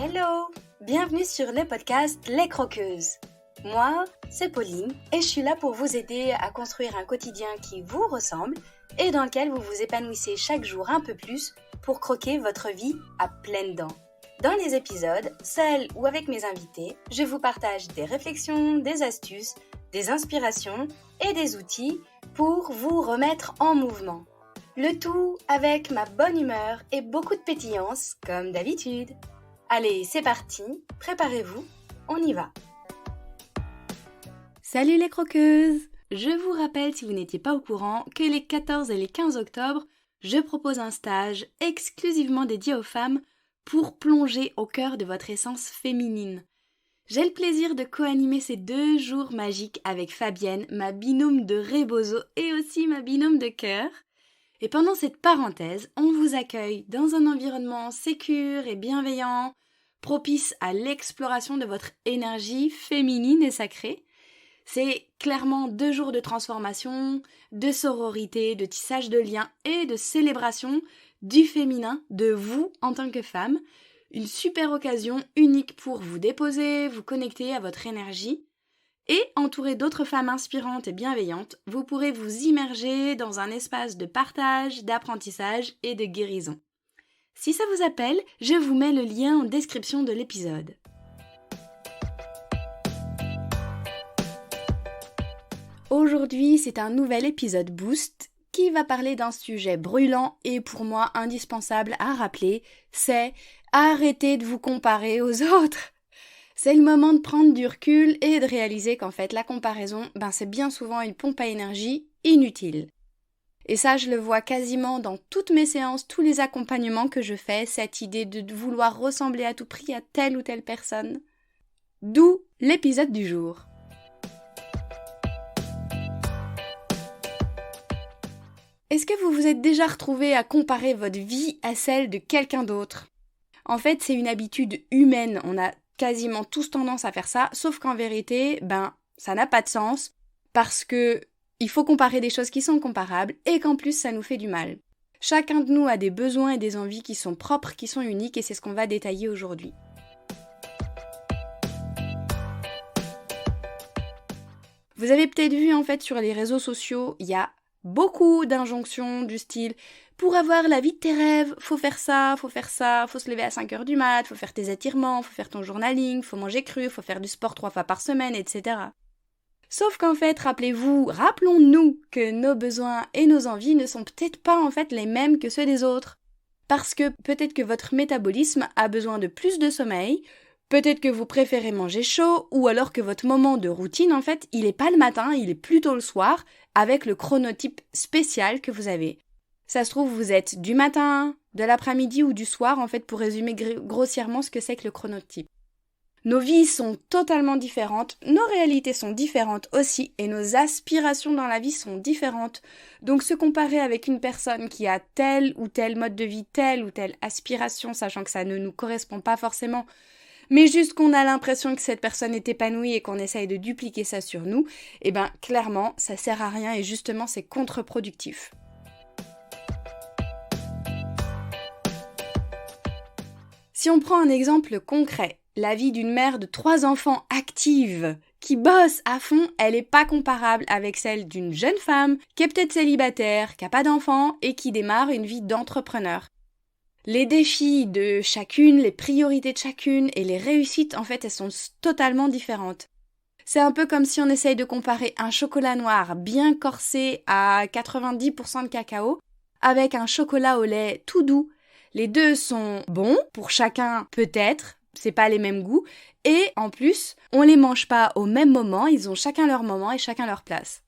Hello! Bienvenue sur le podcast Les Croqueuses. Moi, c'est Pauline et je suis là pour vous aider à construire un quotidien qui vous ressemble et dans lequel vous vous épanouissez chaque jour un peu plus pour croquer votre vie à pleines dents. Dans les épisodes, seul ou avec mes invités, je vous partage des réflexions, des astuces, des inspirations et des outils pour vous remettre en mouvement. Le tout avec ma bonne humeur et beaucoup de pétillance, comme d'habitude. Allez, c'est parti, préparez-vous, on y va. Salut les croqueuses! Je vous rappelle, si vous n'étiez pas au courant, que les 14 et les 15 octobre, je propose un stage exclusivement dédié aux femmes pour plonger au cœur de votre essence féminine. J'ai le plaisir de co-animer ces 2 jours magiques avec Fabienne, ma binôme de rebozo et aussi ma binôme de cœur. Et pendant cette parenthèse, on vous accueille dans un environnement sécure et bienveillant, propice à l'exploration de votre énergie féminine et sacrée. C'est clairement 2 jours de transformation, de sororité, de tissage de liens et de célébration du féminin, de vous en tant que femme. Une super occasion unique pour vous déposer, vous connecter à votre énergie. Et entouré d'autres femmes inspirantes et bienveillantes, vous pourrez vous immerger dans un espace de partage, d'apprentissage et de guérison. Si ça vous appelle, je vous mets le lien en description de l'épisode. Aujourd'hui, c'est un nouvel épisode Boost qui va parler d'un sujet brûlant et pour moi indispensable à rappeler, c'est arrêtez de vous comparer aux autres. C'est le moment de prendre du recul et de réaliser qu'en fait la comparaison, c'est bien souvent une pompe à énergie inutile. Et ça, je le vois quasiment dans toutes mes séances, tous les accompagnements que je fais, cette idée de vouloir ressembler à tout prix à telle ou telle personne. D'où l'épisode du jour. Est-ce que vous vous êtes déjà retrouvé à comparer votre vie à celle de quelqu'un d'autre ? En fait, c'est une habitude humaine, on a quasiment tous tendance à faire ça, sauf qu'en vérité, ça n'a pas de sens, parce que il faut comparer des choses qui sont comparables, et qu'en plus, ça nous fait du mal. Chacun de nous a des besoins et des envies qui sont propres, qui sont uniques, et c'est ce qu'on va détailler aujourd'hui. Vous avez peut-être vu, en fait, sur les réseaux sociaux, il y a beaucoup d'injonctions du style « Pour avoir la vie de tes rêves, faut faire ça, faut se lever à 5h du mat, faut faire tes étirements, faut faire ton journaling, faut manger cru, faut faire du sport 3 fois par semaine, etc. » Sauf qu'en fait, rappelons-nous que nos besoins et nos envies ne sont peut-être pas en fait les mêmes que ceux des autres. Parce que peut-être que votre métabolisme a besoin de plus de sommeil, peut-être que vous préférez manger chaud, ou alors que votre moment de routine, en fait, il est pas le matin, il est plutôt le soir, avec le chronotype spécial que vous avez. Ça se trouve, vous êtes du matin, de l'après-midi ou du soir, en fait, pour résumer grossièrement ce que c'est que le chronotype. Nos vies sont totalement différentes, nos réalités sont différentes aussi, et nos aspirations dans la vie sont différentes. Donc se comparer avec une personne qui a tel ou tel mode de vie, telle ou telle aspiration, sachant que ça ne nous correspond pas forcément, mais juste qu'on a l'impression que cette personne est épanouie et qu'on essaye de dupliquer ça sur nous, clairement, ça sert à rien et justement c'est contre-productif. Si on prend un exemple concret, la vie d'une mère de 3 enfants active, qui bosse à fond, elle n'est pas comparable avec celle d'une jeune femme qui est peut-être célibataire, qui n'a pas d'enfants et qui démarre une vie d'entrepreneur. Les défis de chacune, les priorités de chacune et les réussites, en fait, elles sont totalement différentes. C'est un peu comme si on essaye de comparer un chocolat noir bien corsé à 90% de cacao avec un chocolat au lait tout doux. Les 2 sont bons, pour chacun peut-être, c'est pas les mêmes goûts, et en plus, on les mange pas au même moment, ils ont chacun leur moment et chacun leur place.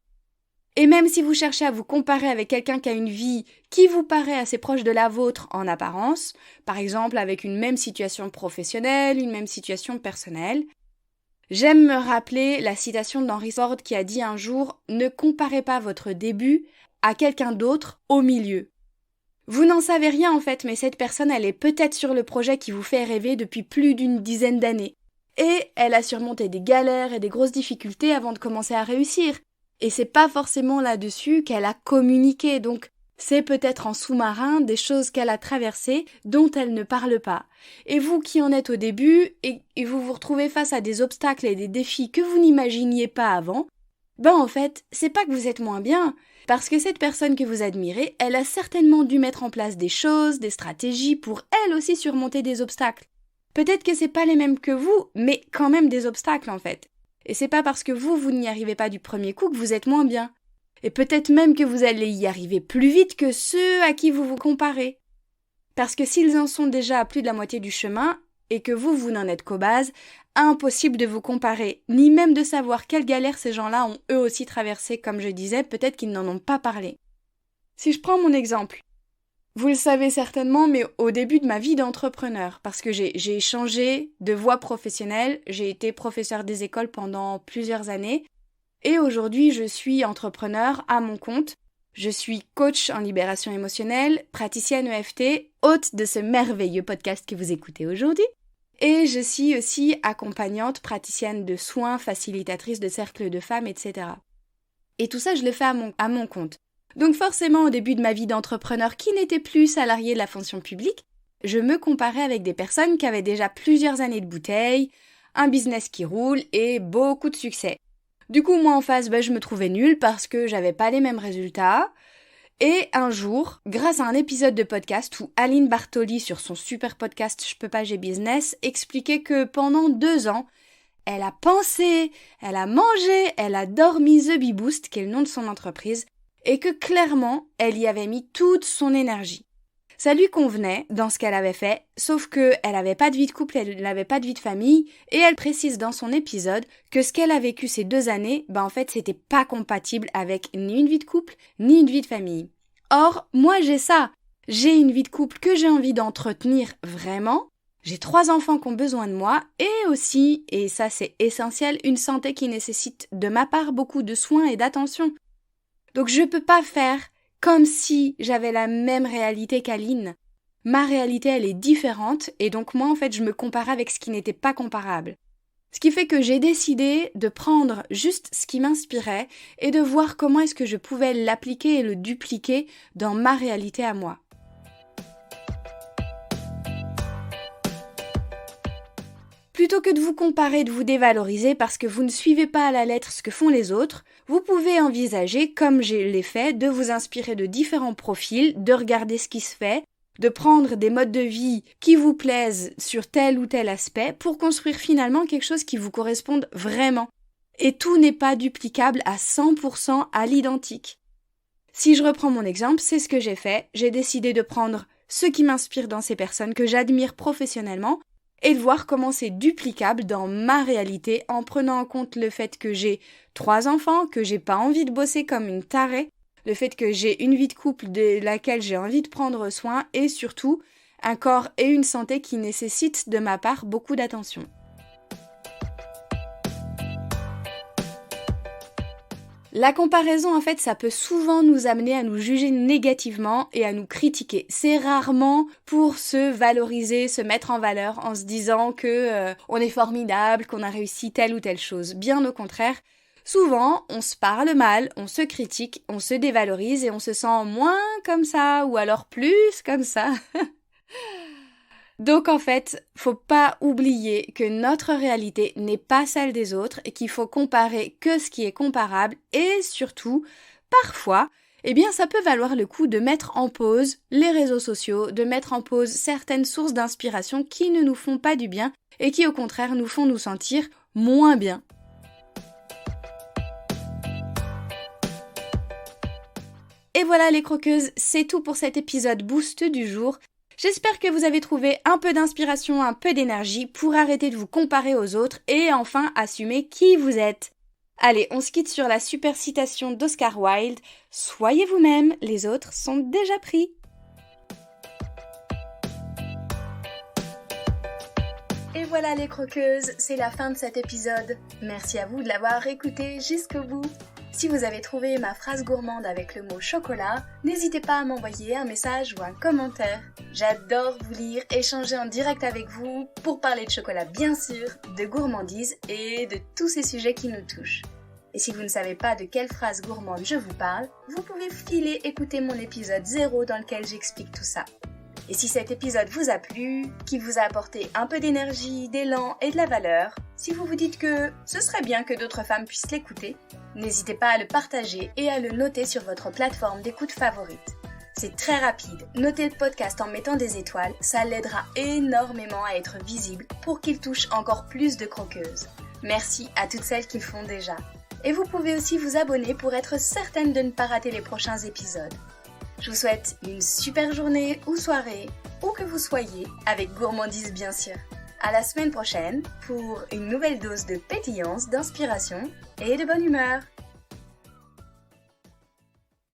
Et même si vous cherchez à vous comparer avec quelqu'un qui a une vie qui vous paraît assez proche de la vôtre en apparence, par exemple avec une même situation professionnelle, une même situation personnelle, j'aime me rappeler la citation d'Henry Ford qui a dit un jour « Ne comparez pas votre début à quelqu'un d'autre au milieu ». Vous n'en savez rien en fait, mais cette personne, elle est peut-être sur le projet qui vous fait rêver depuis plus d'une dizaine d'années. Et elle a surmonté des galères et des grosses difficultés avant de commencer à réussir. Et c'est pas forcément là-dessus qu'elle a communiqué, donc C'est peut-être en sous-marin des choses qu'elle a traversées dont elle ne parle pas. Et vous qui en êtes au début et vous vous retrouvez face à des obstacles et des défis que vous n'imaginiez pas avant, en fait, c'est pas que vous êtes moins bien, parce que cette personne que vous admirez, elle a certainement dû mettre en place des choses, des stratégies pour elle aussi surmonter des obstacles. Peut-être que c'est pas les mêmes que vous, mais quand même des obstacles en fait. Et c'est pas parce que vous n'y arrivez pas du premier coup que vous êtes moins bien. Et peut-être même que vous allez y arriver plus vite que ceux à qui vous vous comparez. Parce que s'ils en sont déjà à plus de la moitié du chemin, et que vous n'en êtes qu'aux bases, impossible de vous comparer, ni même de savoir quelles galères ces gens-là ont eux aussi traversées, comme je disais, peut-être qu'ils n'en ont pas parlé. Si je prends mon exemple, vous le savez certainement, mais au début de ma vie d'entrepreneur, parce que j'ai changé de voie professionnelle, j'ai été professeur des écoles pendant plusieurs années, et aujourd'hui je suis entrepreneur à mon compte. Je suis coach en libération émotionnelle, praticienne EFT, hôte de ce merveilleux podcast que vous écoutez aujourd'hui. Et je suis aussi accompagnante, praticienne de soins, facilitatrice de cercles de femmes, etc. Et tout ça, je le fais à mon compte. Donc forcément, au début de ma vie d'entrepreneur qui n'était plus salarié de la fonction publique, je me comparais avec des personnes qui avaient déjà plusieurs années de bouteille, un business qui roule et beaucoup de succès. Du coup, moi en face, je me trouvais nulle parce que j'avais pas les mêmes résultats. Et un jour, grâce à un épisode de podcast où Aline Bartoli, sur son super podcast Je peux pas, j'ai business, expliquait que pendant 2 ans, elle a pensé, elle a mangé, elle a dormi The Bee Boost, qui est le nom de son entreprise, et que clairement, elle y avait mis toute son énergie. Ça lui convenait dans ce qu'elle avait fait, sauf que elle avait pas de vie de couple, elle n'avait pas de vie de famille, et elle précise dans son épisode que ce qu'elle a vécu ces 2 années, en fait, c'était pas compatible avec ni une vie de couple, ni une vie de famille. Or, moi j'ai ça. J'ai une vie de couple que j'ai envie d'entretenir vraiment. J'ai 3 enfants qui ont besoin de moi, et aussi, et ça c'est essentiel, une santé qui nécessite de ma part beaucoup de soins et d'attention. Donc je peux pas faire comme si j'avais la même réalité qu'Aline. Ma réalité, elle est différente, et donc moi, en fait, je me comparais avec ce qui n'était pas comparable. Ce qui fait que j'ai décidé de prendre juste ce qui m'inspirait et de voir comment est-ce que je pouvais l'appliquer et le dupliquer dans ma réalité à moi. Plutôt que de vous comparer, de vous dévaloriser parce que vous ne suivez pas à la lettre ce que font les autres, vous pouvez envisager, comme je l'ai fait, de vous inspirer de différents profils, de regarder ce qui se fait, de prendre des modes de vie qui vous plaisent sur tel ou tel aspect pour construire finalement quelque chose qui vous corresponde vraiment. Et tout n'est pas duplicable à 100% à l'identique. Si je reprends mon exemple, c'est ce que j'ai fait. J'ai décidé de prendre ce qui m'inspire dans ces personnes que j'admire professionnellement et de voir comment c'est duplicable dans ma réalité en prenant en compte le fait que j'ai 3 enfants, que j'ai pas envie de bosser comme une tarée, le fait que j'ai une vie de couple de laquelle j'ai envie de prendre soin et surtout un corps et une santé qui nécessitent de ma part beaucoup d'attention. La comparaison, en fait, ça peut souvent nous amener à nous juger négativement et à nous critiquer. C'est rarement pour se valoriser, se mettre en valeur en se disant que on est formidable, qu'on a réussi telle ou telle chose. Bien au contraire, souvent, on se parle mal, on se critique, on se dévalorise et on se sent moins comme ça ou alors plus comme ça. Donc en fait, faut pas oublier que notre réalité n'est pas celle des autres et qu'il faut comparer que ce qui est comparable et surtout, parfois, ça peut valoir le coup de mettre en pause les réseaux sociaux, de mettre en pause certaines sources d'inspiration qui ne nous font pas du bien et qui au contraire nous font nous sentir moins bien. Et voilà les croqueuses, c'est tout pour cet épisode boost du jour. J'espère que vous avez trouvé un peu d'inspiration, un peu d'énergie pour arrêter de vous comparer aux autres et enfin assumer qui vous êtes. Allez, on se quitte sur la super citation d'Oscar Wilde. Soyez vous-même, les autres sont déjà pris. Et voilà les croqueuses, c'est la fin de cet épisode. Merci à vous de l'avoir écouté jusqu'au bout. Si vous avez trouvé ma phrase gourmande avec le mot chocolat, n'hésitez pas à m'envoyer un message ou un commentaire. J'adore vous lire, échanger en direct avec vous pour parler de chocolat bien sûr, de gourmandise et de tous ces sujets qui nous touchent. Et si vous ne savez pas de quelle phrase gourmande je vous parle, vous pouvez filer écouter mon épisode 0 dans lequel j'explique tout ça. Et si cet épisode vous a plu, qui vous a apporté un peu d'énergie, d'élan et de la valeur, si vous vous dites que ce serait bien que d'autres femmes puissent l'écouter, n'hésitez pas à le partager et à le noter sur votre plateforme d'écoute favorite. C'est très rapide, notez le podcast en mettant des étoiles, ça l'aidera énormément à être visible pour qu'il touche encore plus de croqueuses. Merci à toutes celles qui le font déjà. Et vous pouvez aussi vous abonner pour être certaine de ne pas rater les prochains épisodes. Je vous souhaite une super journée ou soirée, où que vous soyez, avec gourmandise bien sûr. À la semaine prochaine pour une nouvelle dose de pétillance, d'inspiration et de bonne humeur.